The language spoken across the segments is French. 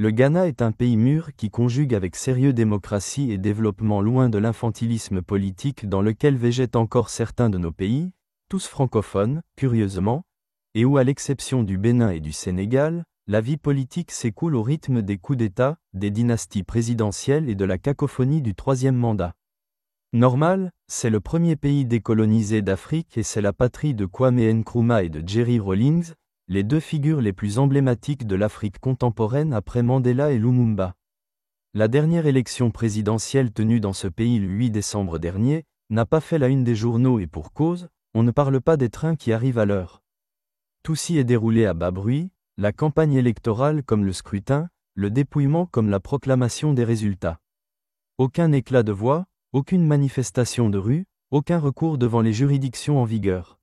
Le Ghana est un pays mûr qui conjugue avec sérieux démocratie et développement loin de l'infantilisme politique dans lequel végètent encore certains de nos pays, tous francophones, curieusement, et où à l'exception du Bénin et du Sénégal, la vie politique s'écoule au rythme des coups d'État, des dynasties présidentielles et de la cacophonie du troisième mandat. Normal, c'est le premier pays décolonisé d'Afrique et c'est la patrie de Kwame Nkrumah et de Jerry Rawlings, les deux figures les plus emblématiques de l'Afrique contemporaine après Mandela et Lumumba. La dernière élection présidentielle tenue dans ce pays le 8 décembre dernier n'a pas fait la une des journaux et pour cause, on ne parle pas des trains qui arrivent à l'heure. Tout s'y est déroulé à bas bruit, la campagne électorale comme le scrutin, le dépouillement comme la proclamation des résultats. Aucun éclat de voix, aucune manifestation de rue, aucun recours devant les juridictions en vigueur.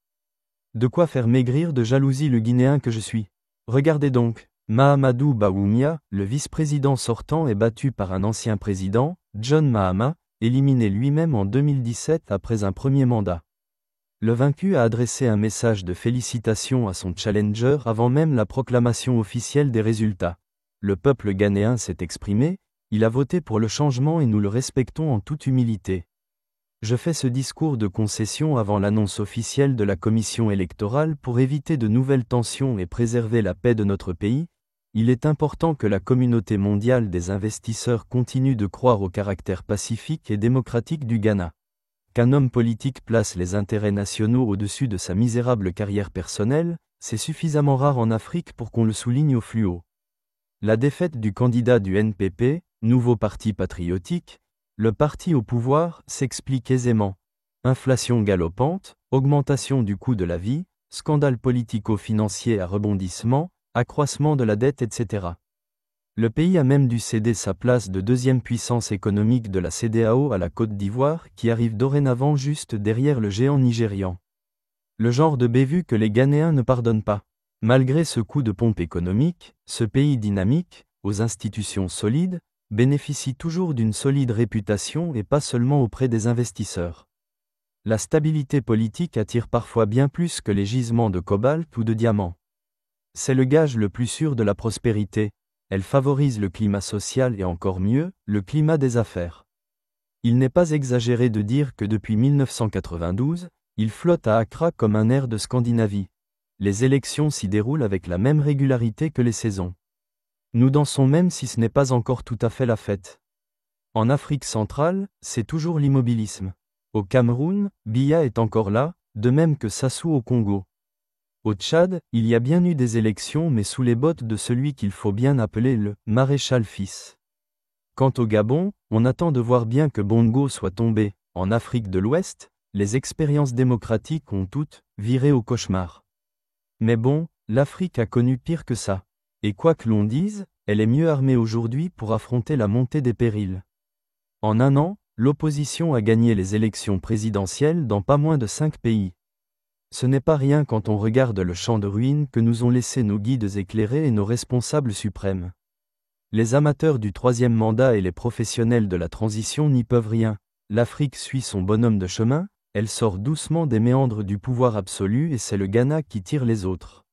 De quoi faire maigrir de jalousie le Guinéen que je suis. Regardez donc, Mahamadou Bawumia, le vice-président sortant est battu par un ancien président, John Mahama, éliminé lui-même en 2017 après un premier mandat. Le vaincu a adressé un message de félicitations à son challenger avant même la proclamation officielle des résultats. Le peuple ghanéen s'est exprimé, il a voté pour le changement et nous le respectons en toute humilité. Je fais ce discours de concession avant l'annonce officielle de la commission électorale pour éviter de nouvelles tensions et préserver la paix de notre pays. Il est important que la communauté mondiale des investisseurs continue de croire au caractère pacifique et démocratique du Ghana. Qu'un homme politique place les intérêts nationaux au-dessus de sa misérable carrière personnelle, c'est suffisamment rare en Afrique pour qu'on le souligne au fluo. La défaite du candidat du NPP, nouveau parti patriotique, le parti au pouvoir, s'explique aisément. Inflation galopante, augmentation du coût de la vie, scandale politico-financier à rebondissement, accroissement de la dette, etc. Le pays a même dû céder sa place de deuxième puissance économique de la CEDEAO à la Côte d'Ivoire qui arrive dorénavant juste derrière le géant nigérian. Le genre de bévue que les Ghanéens ne pardonnent pas. Malgré ce coup de pompe économique, ce pays dynamique, aux institutions solides, bénéficie toujours d'une solide réputation et pas seulement auprès des investisseurs. La stabilité politique attire parfois bien plus que les gisements de cobalt ou de diamants. C'est le gage le plus sûr de la prospérité, elle favorise le climat social et encore mieux, le climat des affaires. Il n'est pas exagéré de dire que depuis 1992, il flotte à Accra comme un air de Scandinavie. Les élections s'y déroulent avec la même régularité que les saisons. Nous dansons même si ce n'est pas encore tout à fait la fête. En Afrique centrale, c'est toujours l'immobilisme. Au Cameroun, Biya est encore là, de même que Sassou au Congo. Au Tchad, il y a bien eu des élections mais sous les bottes de celui qu'il faut bien appeler le maréchal fils. Quant au Gabon, on attend de voir bien que Bongo soit tombé. En Afrique de l'Ouest, les expériences démocratiques ont toutes viré au cauchemar. Mais bon, l'Afrique a connu pire que ça. Et quoi que l'on dise, elle est mieux armée aujourd'hui pour affronter la montée des périls. En un an, l'opposition a gagné les élections présidentielles dans pas moins de 5 pays. Ce n'est pas rien quand on regarde le champ de ruines que nous ont laissé nos guides éclairés et nos responsables suprêmes. Les amateurs du troisième mandat et les professionnels de la transition n'y peuvent rien. L'Afrique suit son bonhomme de chemin, elle sort doucement des méandres du pouvoir absolu et c'est le Ghana qui tire les autres.